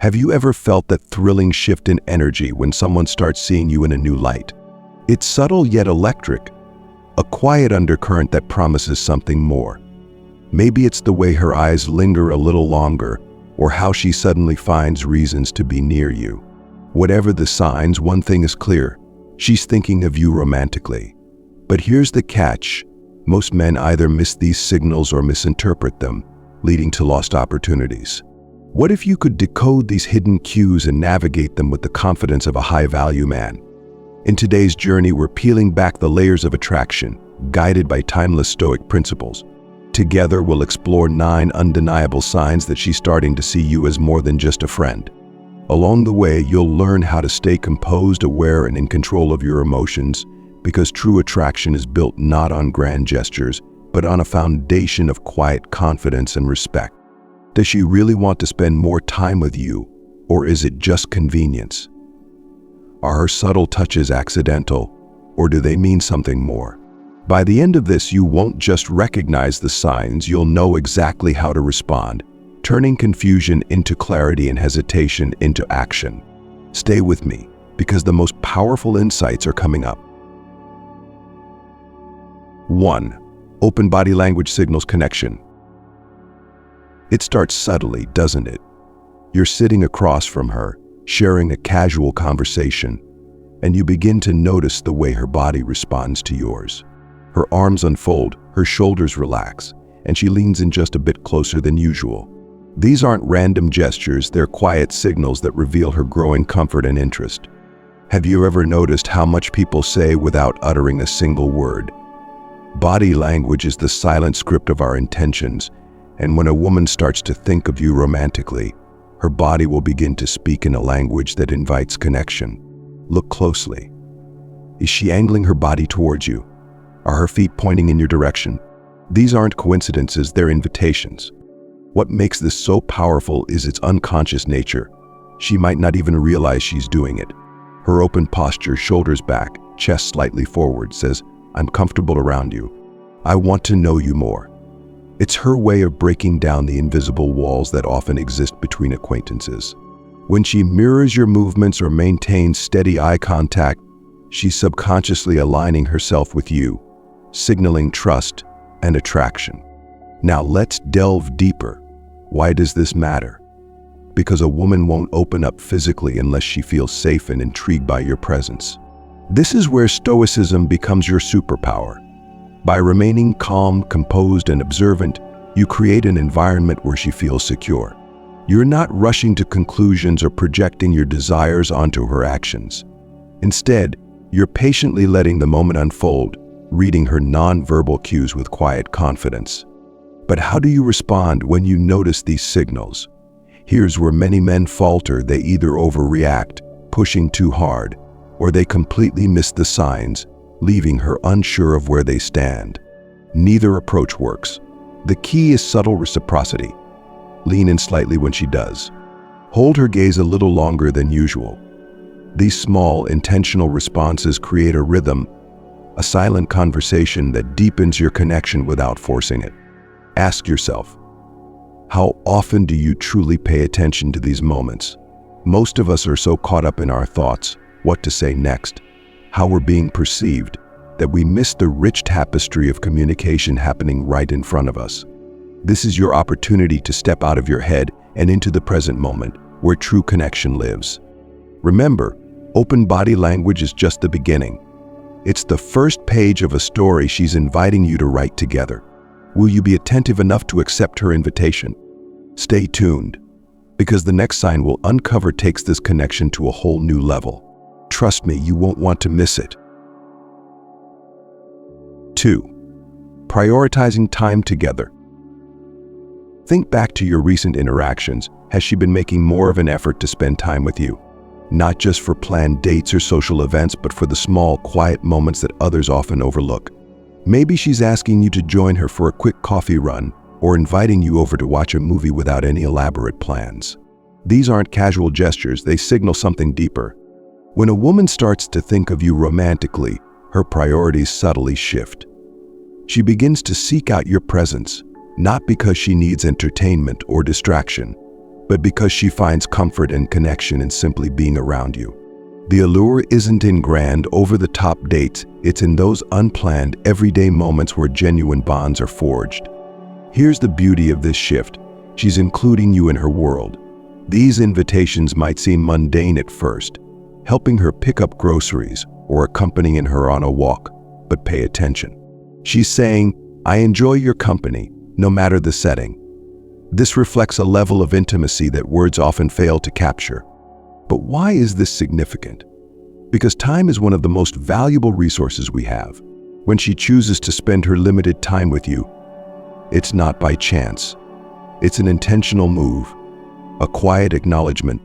Have you ever felt that thrilling shift in energy when someone starts seeing you in a new light? It's subtle yet electric, a quiet undercurrent that promises something more. Maybe it's the way her eyes linger a little longer, or how she suddenly finds reasons to be near you. Whatever the signs, one thing is clear: she's thinking of you romantically. But here's the catch: most men either miss these signals or misinterpret them, leading to lost opportunities. What if you could decode these hidden cues and navigate them with the confidence of a high-value man? In today's journey, we're peeling back the layers of attraction, guided by timeless Stoic principles. Together, we'll explore 9 undeniable signs that she's starting to see you as more than just a friend. Along the way, you'll learn how to stay composed, aware, and in control of your emotions, because true attraction is built not on grand gestures, but on a foundation of quiet confidence and respect. Does she really want to spend more time with you, or is it just convenience? Are her subtle touches accidental, or do they mean something more? By the end of this, you won't just recognize the signs, you'll know exactly how to respond, turning confusion into clarity and hesitation into action. Stay with me, because the most powerful insights are coming up. 1. Open body language signals connection. It starts subtly, doesn't it? You're sitting across from her, sharing a casual conversation, and you begin to notice the way her body responds to yours. Her arms unfold, her shoulders relax, and she leans in just a bit closer than usual. These aren't random gestures, they're quiet signals that reveal her growing comfort and interest. Have you ever noticed how much people say without uttering a single word? Body language is the silent script of our intentions, and when a woman starts to think of you romantically, her body will begin to speak in a language that invites connection. Look closely. Is she angling her body towards you? Are her feet pointing in your direction? These aren't coincidences, they're invitations. What makes this so powerful is its unconscious nature. She might not even realize she's doing it. Her open posture, shoulders back, chest slightly forward, says, "I'm comfortable around you. I want to know you more." It's her way of breaking down the invisible walls that often exist between acquaintances. When she mirrors your movements or maintains steady eye contact, she's subconsciously aligning herself with you, signaling trust and attraction. Now let's delve deeper. Why does this matter? Because a woman won't open up physically unless she feels safe and intrigued by your presence. This is where Stoicism becomes your superpower. By remaining calm, composed, and observant, you create an environment where she feels secure. You're not rushing to conclusions or projecting your desires onto her actions. Instead, you're patiently letting the moment unfold, reading her non-verbal cues with quiet confidence. But how do you respond when you notice these signals? Here's where many men falter. They either overreact, pushing too hard, or they completely miss the signs, leaving her unsure of where they stand. Neither approach works. The key is subtle reciprocity. Lean in slightly when she does. Hold her gaze a little longer than usual. These small, intentional responses create a rhythm, a silent conversation that deepens your connection without forcing it. Ask yourself, how often do you truly pay attention to these moments? Most of us are so caught up in our thoughts, what to say next, how we're being perceived, that we miss the rich tapestry of communication happening right in front of us. This is your opportunity to step out of your head and into the present moment, where true connection lives. Remember, open body language is just the beginning. It's the first page of a story she's inviting you to write together. Will you be attentive enough to accept her invitation? Stay tuned, because the next sign we'll uncover takes this connection to a whole new level. Trust me, you won't want to miss it. 2. Prioritizing time together. Think back to your recent interactions. Has she been making more of an effort to spend time with you? Not just for planned dates or social events, but for the small, quiet moments that others often overlook. Maybe she's asking you to join her for a quick coffee run, or inviting you over to watch a movie without any elaborate plans. These aren't casual gestures, they signal something deeper. When a woman starts to think of you romantically, her priorities subtly shift. She begins to seek out your presence, not because she needs entertainment or distraction, but because she finds comfort and connection in simply being around you. The allure isn't in grand, over-the-top dates, it's in those unplanned, everyday moments where genuine bonds are forged. Here's the beauty of this shift. She's including you in her world. These invitations might seem mundane at first, helping her pick up groceries or accompanying her on a walk, but pay attention. She's saying, "I enjoy your company, no matter the setting." This reflects a level of intimacy that words often fail to capture. But why is this significant? Because time is one of the most valuable resources we have. When she chooses to spend her limited time with you, it's not by chance. It's an intentional move, a quiet acknowledgement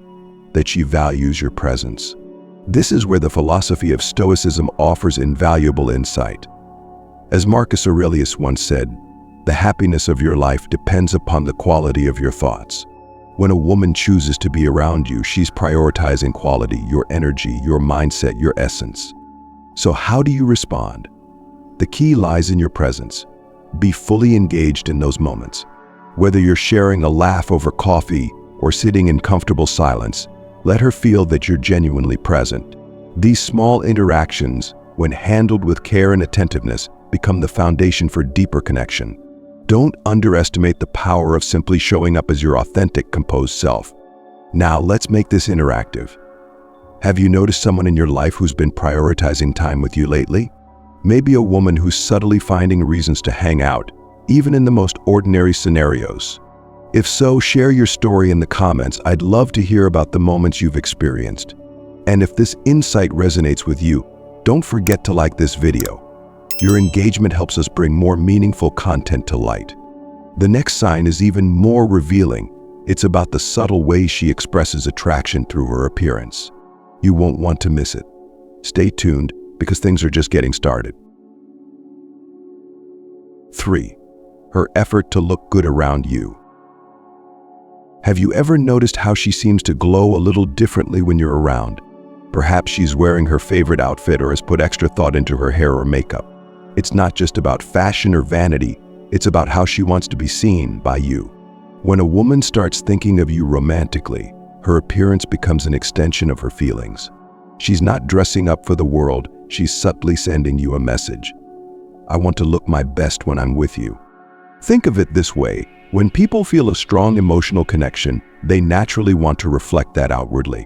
that she values your presence. This is where the philosophy of Stoicism offers invaluable insight. As Marcus Aurelius once said, "The happiness of your life depends upon the quality of your thoughts." When a woman chooses to be around you, she's prioritizing quality, your energy, your mindset, your essence. So how do you respond? The key lies in your presence. Be fully engaged in those moments. Whether you're sharing a laugh over coffee or sitting in comfortable silence, let her feel that you're genuinely present. These small interactions, when handled with care and attentiveness, become the foundation for deeper connection. Don't underestimate the power of simply showing up as your authentic, composed self. Now, let's make this interactive. Have you noticed someone in your life who's been prioritizing time with you lately? Maybe a woman who's subtly finding reasons to hang out, even in the most ordinary scenarios. If so, share your story in the comments. I'd love to hear about the moments you've experienced. And if this insight resonates with you, don't forget to like this video. Your engagement helps us bring more meaningful content to light. The next sign is even more revealing. It's about the subtle ways she expresses attraction through her appearance. You won't want to miss it. Stay tuned, because things are just getting started. 3. Her effort to look good around you. Have you ever noticed how she seems to glow a little differently when you're around? Perhaps she's wearing her favorite outfit or has put extra thought into her hair or makeup. It's not just about fashion or vanity, it's about how she wants to be seen by you. When a woman starts thinking of you romantically, her appearance becomes an extension of her feelings. She's not dressing up for the world, she's subtly sending you a message. I want to look my best when I'm with you. Think of it this way, when people feel a strong emotional connection, they naturally want to reflect that outwardly.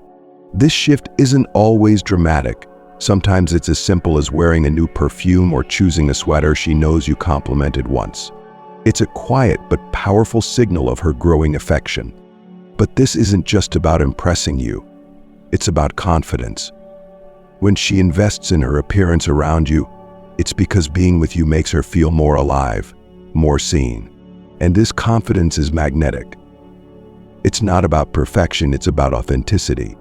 This shift isn't always dramatic. Sometimes it's as simple as wearing a new perfume or choosing a sweater she knows you complimented once. It's a quiet but powerful signal of her growing affection. But this isn't just about impressing you. It's about confidence. When she invests in her appearance around you, it's because being with you makes her feel more alive, more seen. And this confidence is magnetic. It's not about perfection, it's about authenticity.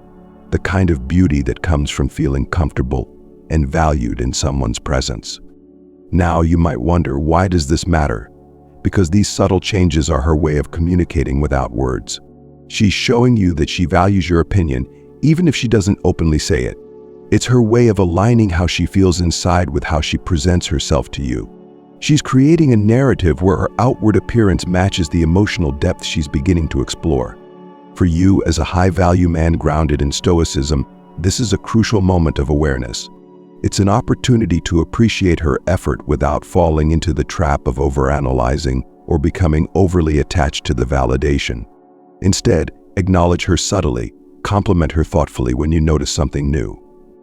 The kind of beauty that comes from feeling comfortable and valued in someone's presence. Now you might wonder, why does this matter? Because these subtle changes are her way of communicating without words. She's showing you that she values your opinion, even if she doesn't openly say it. It's her way of aligning how she feels inside with how she presents herself to you. She's creating a narrative where her outward appearance matches the emotional depth she's beginning to explore. For you, as a high-value man grounded in Stoicism, this is a crucial moment of awareness. It's an opportunity to appreciate her effort without falling into the trap of overanalyzing or becoming overly attached to the validation. Instead, acknowledge her subtly, compliment her thoughtfully when you notice something new.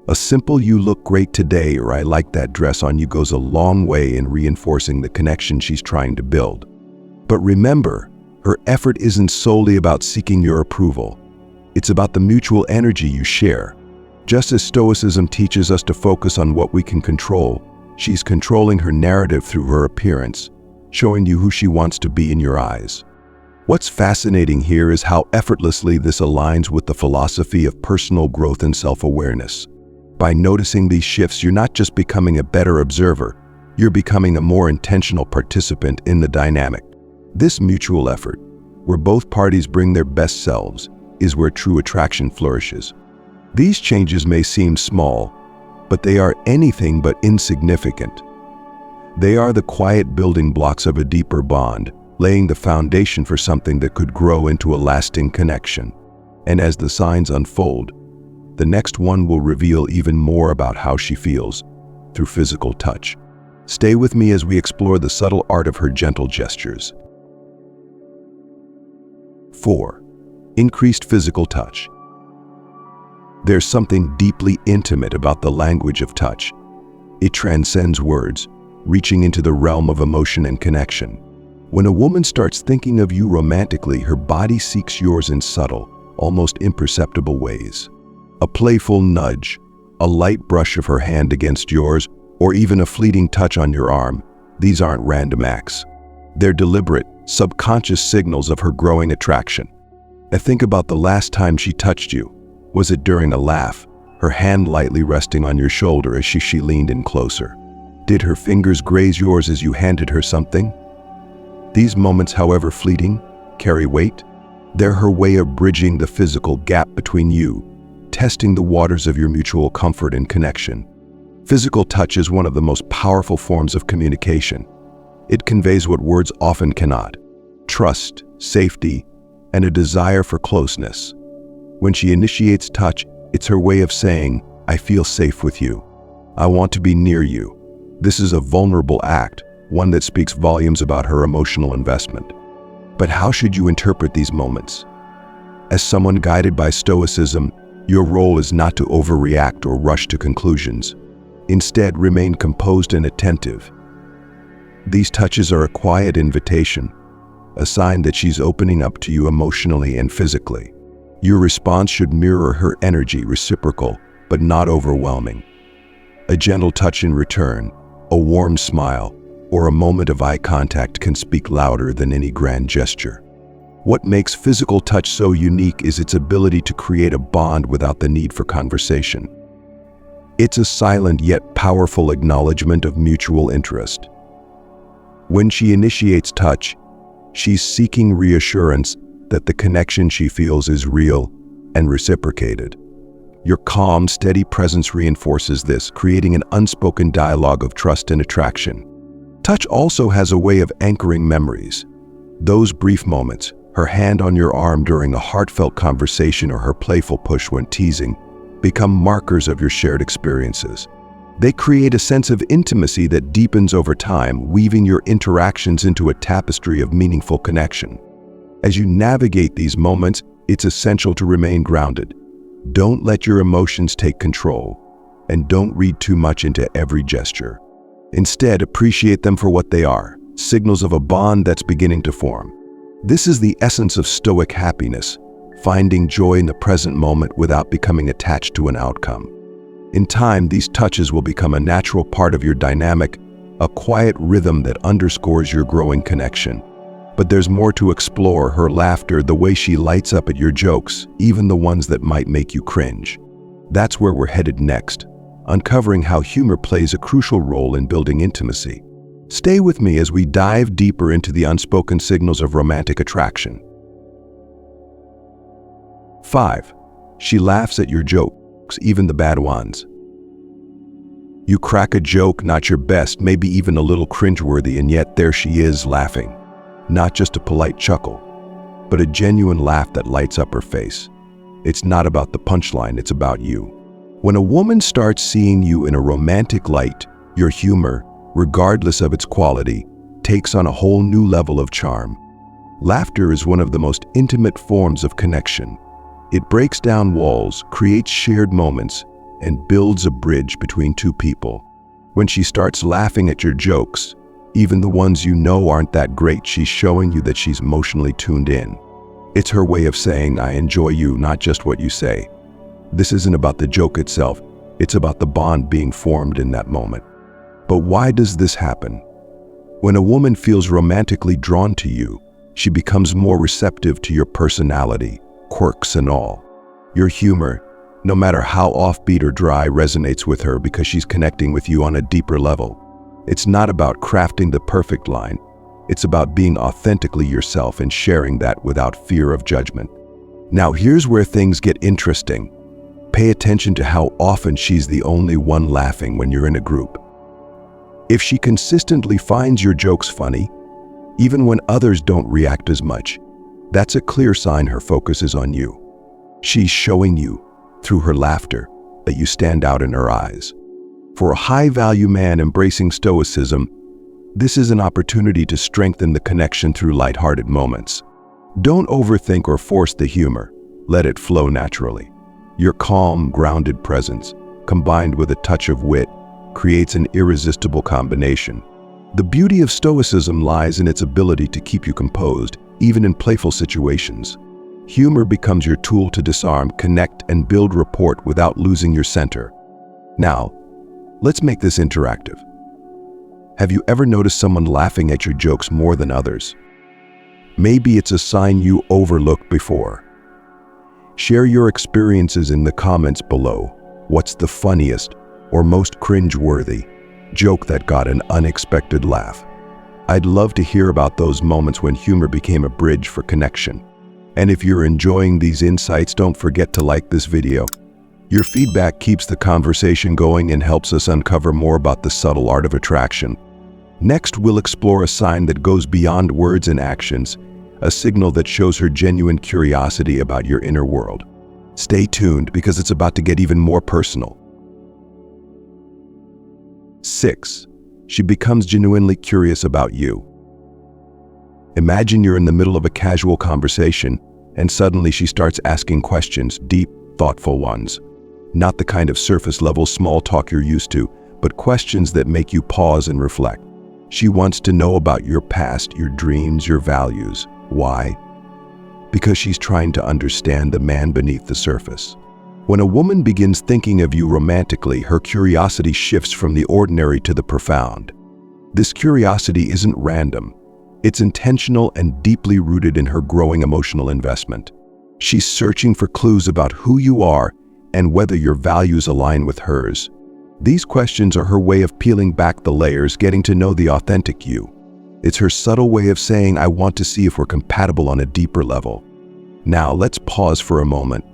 A simple "you look great today" or "I like that dress on you" goes a long way in reinforcing the connection she's trying to build. But remember, her effort isn't solely about seeking your approval. It's about the mutual energy you share. Just as Stoicism teaches us to focus on what we can control, she's controlling her narrative through her appearance, showing you who she wants to be in your eyes. What's fascinating here is how effortlessly this aligns with the philosophy of personal growth and self-awareness. By noticing these shifts, you're not just becoming a better observer, you're becoming a more intentional participant in the dynamic. This mutual effort, where both parties bring their best selves, is where true attraction flourishes. These changes may seem small, but they are anything but insignificant. They are the quiet building blocks of a deeper bond, laying the foundation for something that could grow into a lasting connection. And as the signs unfold, the next one will reveal even more about how she feels through physical touch. Stay with me as we explore the subtle art of her gentle gestures. 4. Increased physical touch. There's something deeply intimate about the language of touch. It transcends words, reaching into the realm of emotion and connection. When a woman starts thinking of you romantically, her body seeks yours in subtle, almost imperceptible ways. A playful nudge, a light brush of her hand against yours, or even a fleeting touch on your arm. These aren't random acts. They're deliberate, subconscious signals of her growing attraction. Now think about the last time she touched you. Was it during a laugh, her hand lightly resting on your shoulder as she leaned in closer? Did her fingers graze yours as you handed her something? These moments, however fleeting, carry weight. They're her way of bridging the physical gap between you, testing the waters of your mutual comfort and connection. Physical touch is one of the most powerful forms of communication. It conveys what words often cannot: trust, safety, and a desire for closeness. When she initiates touch, it's her way of saying, "I feel safe with you. I want to be near you." This is a vulnerable act, one that speaks volumes about her emotional investment. But how should you interpret these moments? As someone guided by Stoicism, your role is not to overreact or rush to conclusions. Instead, remain composed and attentive. These touches are a quiet invitation, a sign that she's opening up to you emotionally and physically. Your response should mirror her energy, reciprocal, but not overwhelming. A gentle touch in return, a warm smile, or a moment of eye contact can speak louder than any grand gesture. What makes physical touch so unique is its ability to create a bond without the need for conversation. It's a silent yet powerful acknowledgement of mutual interest. When she initiates touch, she's seeking reassurance that the connection she feels is real and reciprocated. Your calm, steady presence reinforces this, creating an unspoken dialogue of trust and attraction. Touch also has a way of anchoring memories. Those brief moments, her hand on your arm during a heartfelt conversation or her playful push when teasing, become markers of your shared experiences. They create a sense of intimacy that deepens over time, weaving your interactions into a tapestry of meaningful connection. As you navigate these moments, it's essential to remain grounded. Don't let your emotions take control, and don't read too much into every gesture. Instead, appreciate them for what they are, signals of a bond that's beginning to form. This is the essence of stoic happiness, finding joy in the present moment without becoming attached to an outcome. In time, these touches will become a natural part of your dynamic, a quiet rhythm that underscores your growing connection. But there's more to explore: her laughter, the way she lights up at your jokes, even the ones that might make you cringe. That's where we're headed next, uncovering how humor plays a crucial role in building intimacy. Stay with me as we dive deeper into the unspoken signals of romantic attraction. 5. She laughs at your jokes, even the bad ones. You crack a joke, not your best, maybe even a little cringeworthy, and yet there she is laughing. Not just a polite chuckle, but a genuine laugh that lights up her face. It's not about the punchline, it's about you. When a woman starts seeing you in a romantic light, your humor, regardless of its quality, takes on a whole new level of charm. Laughter is one of the most intimate forms of connection. It breaks down walls, creates shared moments, and builds a bridge between two people. When she starts laughing at your jokes, even the ones you know aren't that great, she's showing you that she's emotionally tuned in. It's her way of saying, "I enjoy you, not just what you say." This isn't about the joke itself, it's about the bond being formed in that moment. But why does this happen? When a woman feels romantically drawn to you, she becomes more receptive to your personality, quirks and all. Your humor, no matter how offbeat or dry, resonates with her because she's connecting with you on a deeper level. It's not about crafting the perfect line. It's about being authentically yourself and sharing that without fear of judgment. Now here's where things get interesting. Pay attention to how often she's the only one laughing when you're in a group. If she consistently finds your jokes funny, even when others don't react as much. That's a clear sign her focus is on you. She's showing you, through her laughter, that you stand out in her eyes. For a high-value man embracing Stoicism, this is an opportunity to strengthen the connection through lighthearted moments. Don't overthink or force the humor. Let it flow naturally. Your calm, grounded presence, combined with a touch of wit, creates an irresistible combination. The beauty of Stoicism lies in its ability to keep you composed, even in playful situations. Humor becomes your tool to disarm, connect, and build rapport without losing your center. Now, let's make this interactive. Have you ever noticed someone laughing at your jokes more than others? Maybe it's a sign you overlooked before. Share your experiences in the comments below. What's the funniest or most cringe-worthy joke that got an unexpected laugh? I'd love to hear about those moments when humor became a bridge for connection. And if you're enjoying these insights, don't forget to like this video. Your feedback keeps the conversation going and helps us uncover more about the subtle art of attraction. Next, we'll explore a sign that goes beyond words and actions, a signal that shows her genuine curiosity about your inner world. Stay tuned because it's about to get even more personal. 6. She becomes genuinely curious about you. Imagine you're in the middle of a casual conversation and suddenly she starts asking questions, deep, thoughtful ones. Not the kind of surface-level small talk you're used to, but questions that make you pause and reflect. She wants to know about your past, your dreams, your values. Why? Because she's trying to understand the man beneath the surface. When a woman begins thinking of you romantically, her curiosity shifts from the ordinary to the profound. This curiosity isn't random. It's intentional and deeply rooted in her growing emotional investment. She's searching for clues about who you are and whether your values align with hers. These questions are her way of peeling back the layers, getting to know the authentic you. It's her subtle way of saying, I want to see if we're compatible on a deeper level. Now, let's pause for a moment.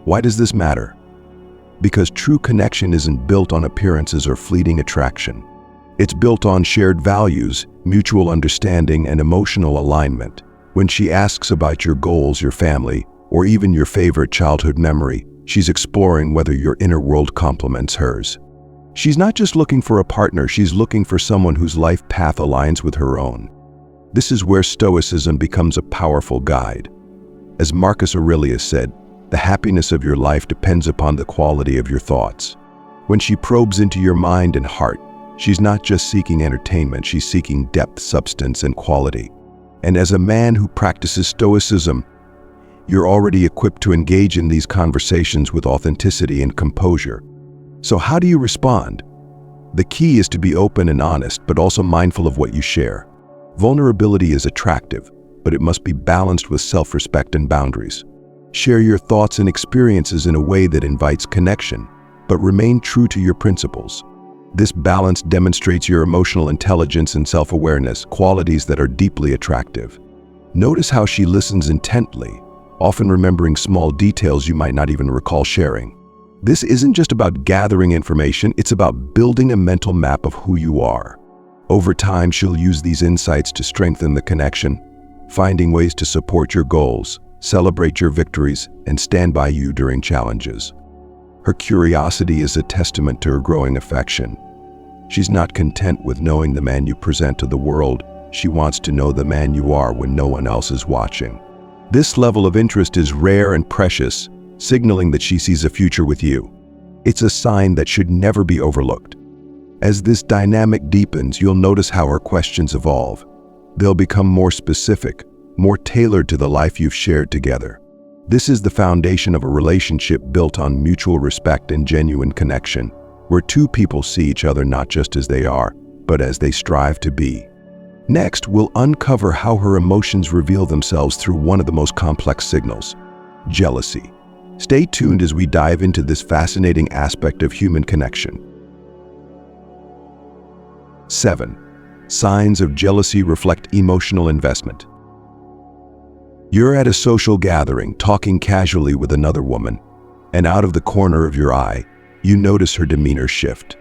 Why does this matter? Because true connection isn't built on appearances or fleeting attraction. It's built on shared values, mutual understanding, and emotional alignment. When she asks about your goals, your family, or even your favorite childhood memory, she's exploring whether your inner world complements hers. She's not just looking for a partner, she's looking for someone whose life path aligns with her own. This is where Stoicism becomes a powerful guide. As Marcus Aurelius said, the happiness of your life depends upon the quality of your thoughts. When she probes into your mind and heart, she's not just seeking entertainment, she's seeking depth, substance, and quality. And as a man who practices Stoicism, you're already equipped to engage in these conversations with authenticity and composure. So how do you respond? The key is to be open and honest, but also mindful of what you share. Vulnerability is attractive, but it must be balanced with self-respect and boundaries. Share your thoughts and experiences in a way that invites connection, but remain true to your principles. This balance demonstrates your emotional intelligence and self-awareness, qualities that are deeply attractive. Notice how she listens intently, often remembering small details you might not even recall sharing. This isn't just about gathering information, it's about building a mental map of who you are. Over time, she'll use these insights to strengthen the connection, finding ways to support your goals, celebrate your victories, and stand by you during challenges. Her curiosity is a testament to her growing affection. She's not content with knowing the man you present to the world. She wants to know the man you are when no one else is watching. This level of interest is rare and precious, signaling that she sees a future with you. It's a sign that should never be overlooked. As this dynamic deepens, you'll notice how her questions evolve. They'll become more specific, more tailored to the life you've shared together. This is the foundation of a relationship built on mutual respect and genuine connection, where two people see each other not just as they are, but as they strive to be. Next, we'll uncover how her emotions reveal themselves through one of the most complex signals: jealousy. Stay tuned as we dive into this fascinating aspect of human connection. 7. Signs of jealousy reflect emotional investment. You're at a social gathering, talking casually with another woman, and out of the corner of your eye, you notice her demeanor shift.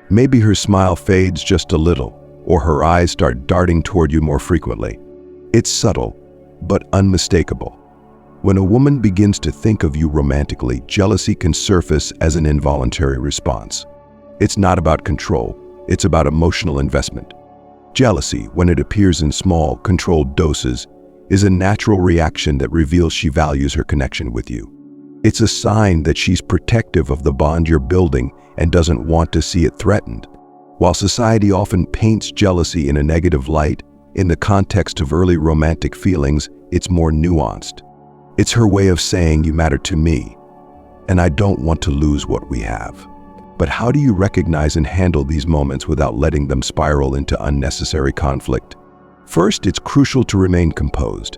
Maybe her smile fades just a little, or her eyes start darting toward you more frequently. It's subtle, but unmistakable. When a woman begins to think of you romantically, jealousy can surface as an involuntary response. It's not about control, it's about emotional investment. Jealousy, when it appears in small, controlled doses, is a natural reaction that reveals she values her connection with you. It's a sign that she's protective of the bond you're building and doesn't want to see it threatened. While society often paints jealousy in a negative light, in the context of early romantic feelings, it's more nuanced. It's her way of saying, you matter to me, and I don't want to lose what we have. But how do you recognize and handle these moments without letting them spiral into unnecessary conflict? First, it's crucial to remain composed.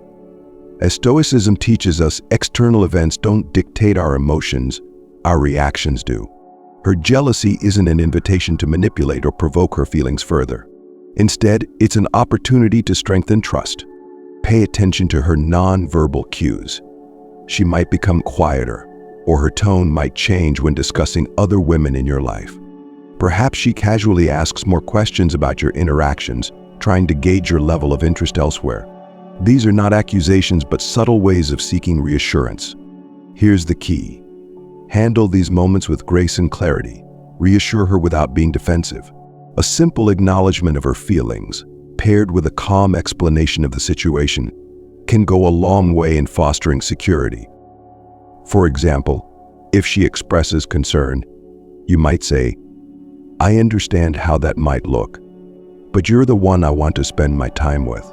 As Stoicism teaches us, external events don't dictate our emotions, our reactions do. Her jealousy isn't an invitation to manipulate or provoke her feelings further. Instead, it's an opportunity to strengthen trust. Pay attention to her non-verbal cues. She might become quieter, or her tone might change when discussing other women in your life. Perhaps she casually asks more questions about your interactions, trying to gauge your level of interest elsewhere. These are not accusations, but subtle ways of seeking reassurance. Here's the key. Handle these moments with grace and clarity. Reassure her without being defensive. A simple acknowledgement of her feelings, paired with a calm explanation of the situation, can go a long way in fostering security. For example, if she expresses concern, you might say, "I understand how that might look, but you're the one I want to spend my time with."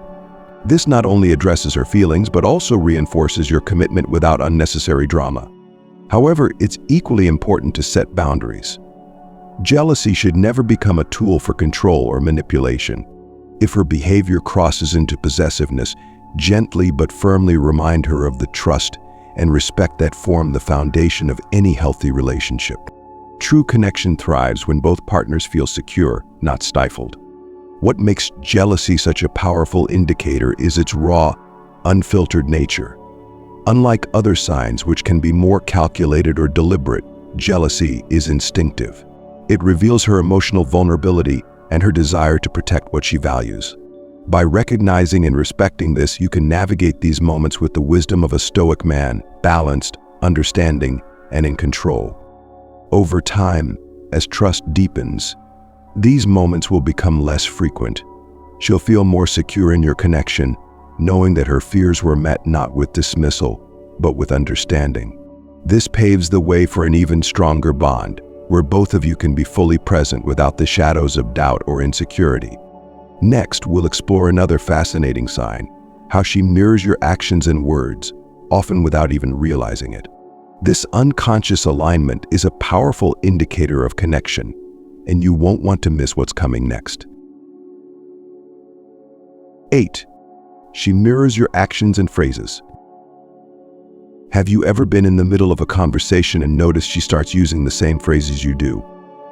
This not only addresses her feelings, but also reinforces your commitment without unnecessary drama. However, it's equally important to set boundaries. Jealousy should never become a tool for control or manipulation. If her behavior crosses into possessiveness, gently but firmly remind her of the trust and respect that form the foundation of any healthy relationship. True connection thrives when both partners feel secure, not stifled. What makes jealousy such a powerful indicator is its raw, unfiltered nature. Unlike other signs which can be more calculated or deliberate, jealousy is instinctive. It reveals her emotional vulnerability and her desire to protect what she values. By recognizing and respecting this, you can navigate these moments with the wisdom of a stoic man, balanced, understanding, and in control. Over time, as trust deepens, these moments will become less frequent. She'll feel more secure in your connection, knowing that her fears were met not with dismissal, but with understanding. This paves the way for an even stronger bond, where both of you can be fully present without the shadows of doubt or insecurity. Next, we'll explore another fascinating sign, how she mirrors your actions and words, often without even realizing it. This unconscious alignment is a powerful indicator of connection, and you won't want to miss what's coming next. 8. She mirrors your actions and phrases. Have you ever been in the middle of a conversation and noticed she starts using the same phrases you do?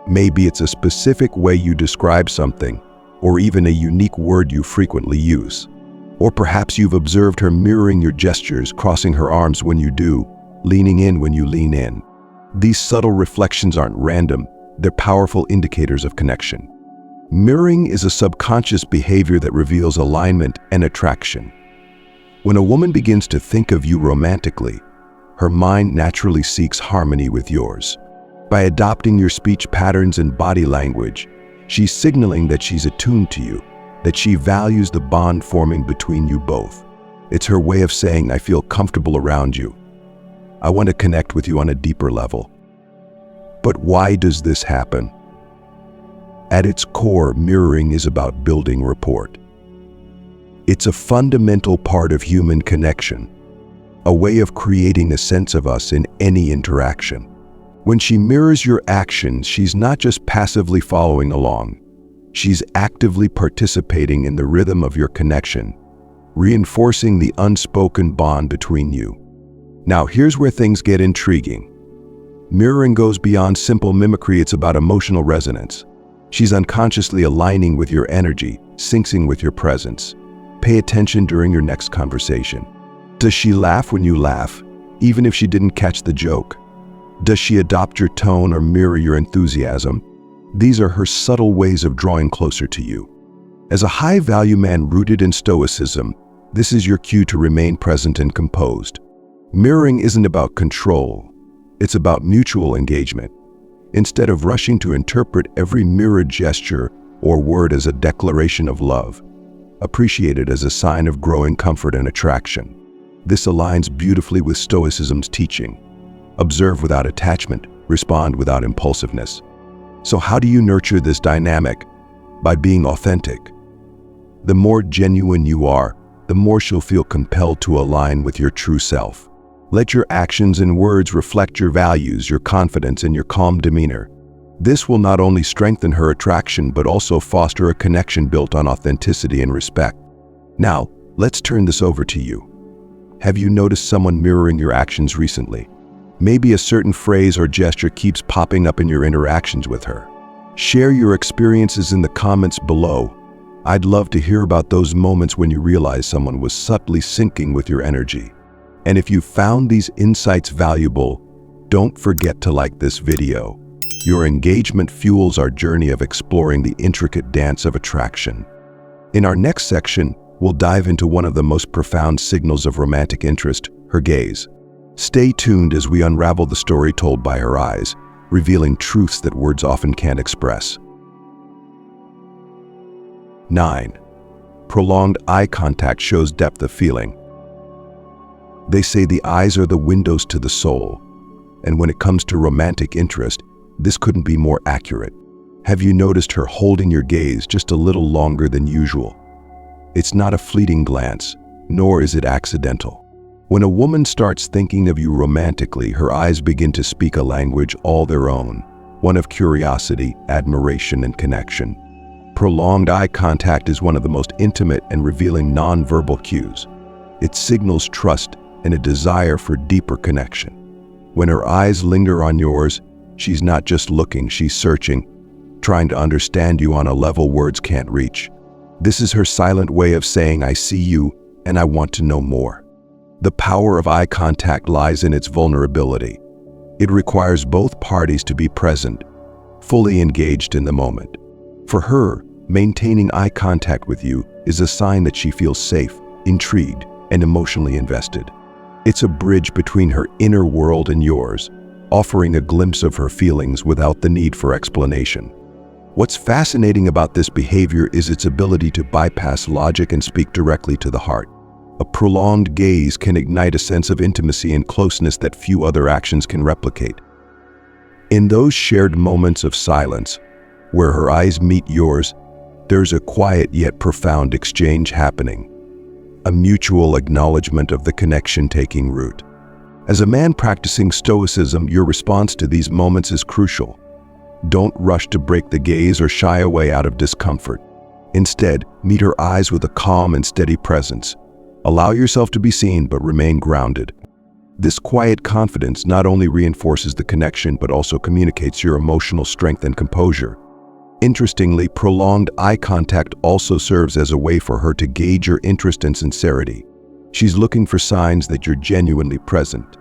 Maybe it's a specific way you describe something, or even a unique word you frequently use. Or perhaps you've observed her mirroring your gestures, crossing her arms when you do, leaning in when you lean in. These subtle reflections aren't random, they're powerful indicators of connection. Mirroring is a subconscious behavior that reveals alignment and attraction. When a woman begins to think of you romantically, her mind naturally seeks harmony with yours. By adopting your speech patterns and body language, she's signaling that she's attuned to you, that she values the bond forming between you both. It's her way of saying, I feel comfortable around you. I want to connect with you on a deeper level. But why does this happen? At its core, mirroring is about building rapport. It's a fundamental part of human connection, a way of creating a sense of us in any interaction. When she mirrors your actions, she's not just passively following along. She's actively participating in the rhythm of your connection, reinforcing the unspoken bond between you. Now, here's where things get intriguing. Mirroring goes beyond simple mimicry, it's about emotional resonance. She's unconsciously aligning with your energy, syncing with your presence. Pay attention during your next conversation. Does she laugh when you laugh, even if she didn't catch the joke? Does she adopt your tone or mirror your enthusiasm? These are her subtle ways of drawing closer to you. As a high-value man rooted in Stoicism, this is your cue to remain present and composed. Mirroring isn't about control, it's about mutual engagement. Instead of rushing to interpret every mirrored gesture or word as a declaration of love, appreciate it as a sign of growing comfort and attraction. This aligns beautifully with Stoicism's teaching. Observe without attachment, respond without impulsiveness. So how do you nurture this dynamic? By being authentic. The more genuine you are, the more she'll feel compelled to align with your true self. Let your actions and words reflect your values, your confidence, and your calm demeanor. This will not only strengthen her attraction, but also foster a connection built on authenticity and respect. Now, let's turn this over to you. Have you noticed someone mirroring your actions recently? Maybe a certain phrase or gesture keeps popping up in your interactions with her. Share your experiences in the comments below. I'd love to hear about those moments when you realized someone was subtly syncing with your energy. And if you found these insights valuable, don't forget to like this video. Your engagement fuels our journey of exploring the intricate dance of attraction. In our next section, we'll dive into one of the most profound signals of romantic interest, her gaze. Stay tuned as we unravel the story told by her eyes, revealing truths that words often can't express. 9. Prolonged eye contact shows depth of feeling. They say the eyes are the windows to the soul, and when it comes to romantic interest, this couldn't be more accurate. Have you noticed her holding your gaze just a little longer than usual? It's not a fleeting glance, nor is it accidental. When a woman starts thinking of you romantically, her eyes begin to speak a language all their own, one of curiosity, admiration, and connection. Prolonged eye contact is one of the most intimate and revealing nonverbal cues. It signals trust and a desire for deeper connection. When her eyes linger on yours, she's not just looking, she's searching, trying to understand you on a level words can't reach. This is her silent way of saying, I see you and I want to know more. The power of eye contact lies in its vulnerability. It requires both parties to be present, fully engaged in the moment. For her, maintaining eye contact with you is a sign that she feels safe, intrigued, and emotionally invested. It's a bridge between her inner world and yours, offering a glimpse of her feelings without the need for explanation. What's fascinating about this behavior is its ability to bypass logic and speak directly to the heart. A prolonged gaze can ignite a sense of intimacy and closeness that few other actions can replicate. In those shared moments of silence, where her eyes meet yours, there's a quiet yet profound exchange happening, a mutual acknowledgement of the connection taking root. As a man practicing Stoicism, your response to these moments is crucial. Don't rush to break the gaze or shy away out of discomfort. Instead, meet her eyes with a calm and steady presence. Allow yourself to be seen, but remain grounded. This quiet confidence not only reinforces the connection, but also communicates your emotional strength and composure. Interestingly, prolonged eye contact also serves as a way for her to gauge your interest and sincerity. She's looking for signs that you're genuinely present,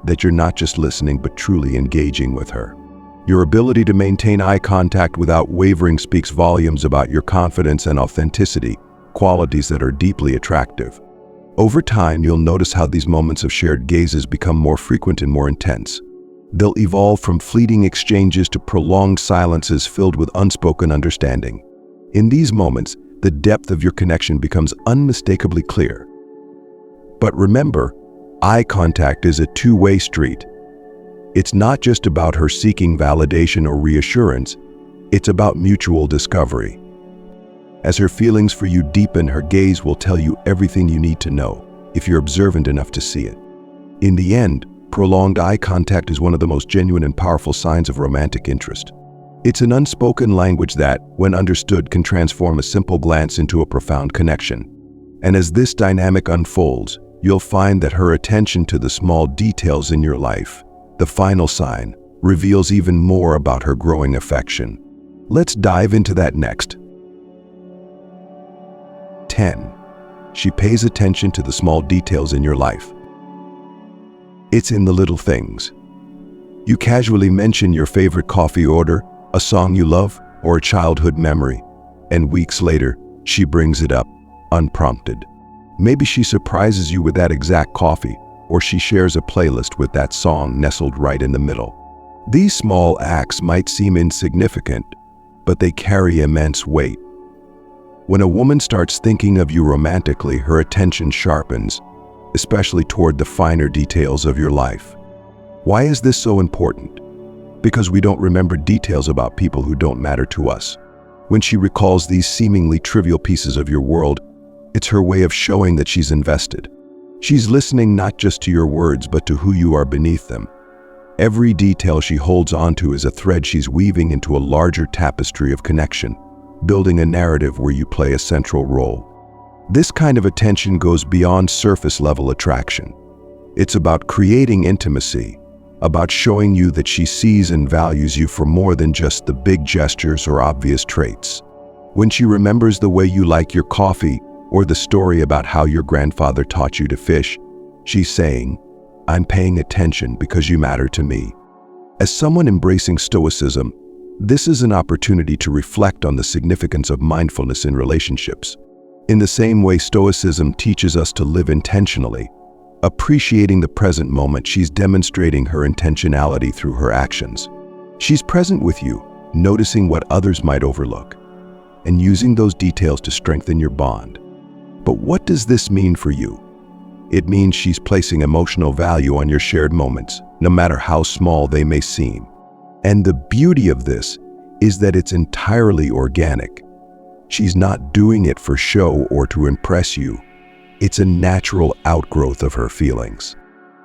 that you're not just listening, but truly engaging with her. Your ability to maintain eye contact without wavering speaks volumes about your confidence and authenticity, qualities that are deeply attractive. Over time, you'll notice how these moments of shared gazes become more frequent and more intense. They'll evolve from fleeting exchanges to prolonged silences filled with unspoken understanding. In these moments, the depth of your connection becomes unmistakably clear. But remember, eye contact is a two-way street. It's not just about her seeking validation or reassurance, it's about mutual discovery. As her feelings for you deepen, her gaze will tell you everything you need to know, if you're observant enough to see it. In the end, prolonged eye contact is one of the most genuine and powerful signs of romantic interest. It's an unspoken language that, when understood, can transform a simple glance into a profound connection. And as this dynamic unfolds, you'll find that her attention to the small details in your life, the final sign, reveals even more about her growing affection. Let's dive into that next. 10. She pays attention to the small details in your life. It's in the little things. You casually mention your favorite coffee order, a song you love, or a childhood memory, and weeks later, She brings it up, unprompted. Maybe she surprises you with that exact coffee, or she shares a playlist with that song nestled right in the middle. These small acts might seem insignificant, but they carry immense weight. When a woman starts thinking of you romantically, her attention sharpens, especially toward the finer details of your life. Why is this so important? Because we don't remember details about people who don't matter to us. When she recalls these seemingly trivial pieces of your world, it's her way of showing that she's invested. She's listening not just to your words, but to who you are beneath them. Every detail she holds onto is a thread she's weaving into a larger tapestry of connection, building a narrative where you play a central role. This kind of attention goes beyond surface-level attraction. It's about creating intimacy, about showing you that she sees and values you for more than just the big gestures or obvious traits. When she remembers the way you like your coffee or the story about how your grandfather taught you to fish, she's saying, "I'm paying attention because you matter to me." As someone embracing Stoicism, this is an opportunity to reflect on the significance of mindfulness in relationships. In the same way Stoicism teaches us to live intentionally, appreciating the present moment, she's demonstrating her intentionality through her actions. She's present with you, noticing what others might overlook, and using those details to strengthen your bond. But what does this mean for you? It means she's placing emotional value on your shared moments, no matter how small they may seem. And the beauty of this is that it's entirely organic. She's not doing it for show or to impress you. It's a natural outgrowth of her feelings.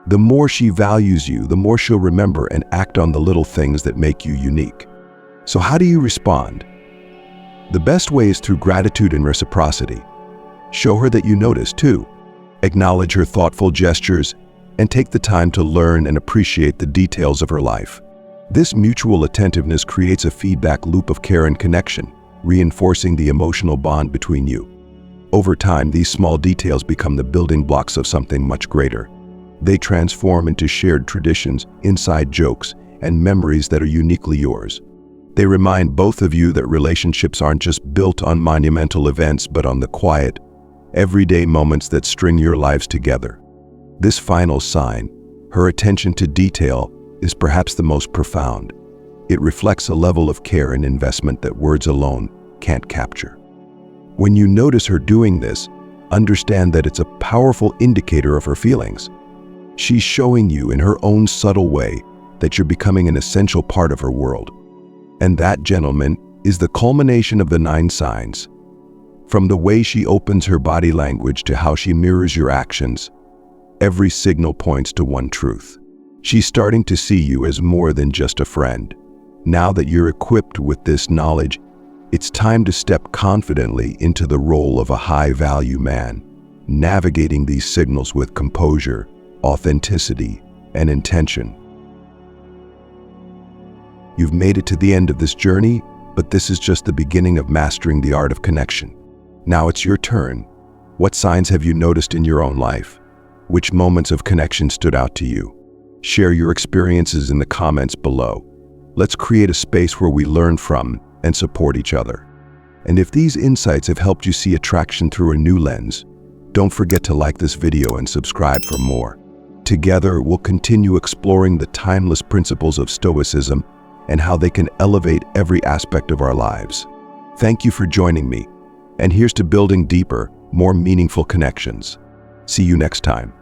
The more she values you, the more she'll remember and act on the little things that make you unique. So how do you respond? The best way is through gratitude and reciprocity. Show her that you notice too. Acknowledge her thoughtful gestures and take the time to learn and appreciate the details of her life. This mutual attentiveness creates a feedback loop of care and connection, reinforcing the emotional bond between you. Over time, these small details become the building blocks of something much greater. They transform into shared traditions, inside jokes, and memories that are uniquely yours. They remind both of you that relationships aren't just built on monumental events, but on the quiet, everyday moments that string your lives together. This final sign, her attention to detail, is perhaps the most profound. It reflects a level of care and investment that words alone can't capture. When you notice her doing this, understand that it's a powerful indicator of her feelings. She's showing you in her own subtle way that you're becoming an essential part of her world. And that, gentlemen, is the culmination of the 9 signs. From the way she opens her body language to how she mirrors your actions, every signal points to one truth. She's starting to see you as more than just a friend. Now that you're equipped with this knowledge, it's time to step confidently into the role of a high-value man, navigating these signals with composure, authenticity, and intention. You've made it to the end of this journey, but this is just the beginning of mastering the art of connection. Now it's your turn. What signs have you noticed in your own life? Which moments of connection stood out to you? Share your experiences in the comments below. Let's create a space where we learn from and support each other. And if these insights have helped you see attraction through a new lens, don't forget to like this video and subscribe for more. Together, we'll continue exploring the timeless principles of Stoicism and how they can elevate every aspect of our lives. Thank you for joining me. And here's to building deeper, more meaningful connections. See you next time.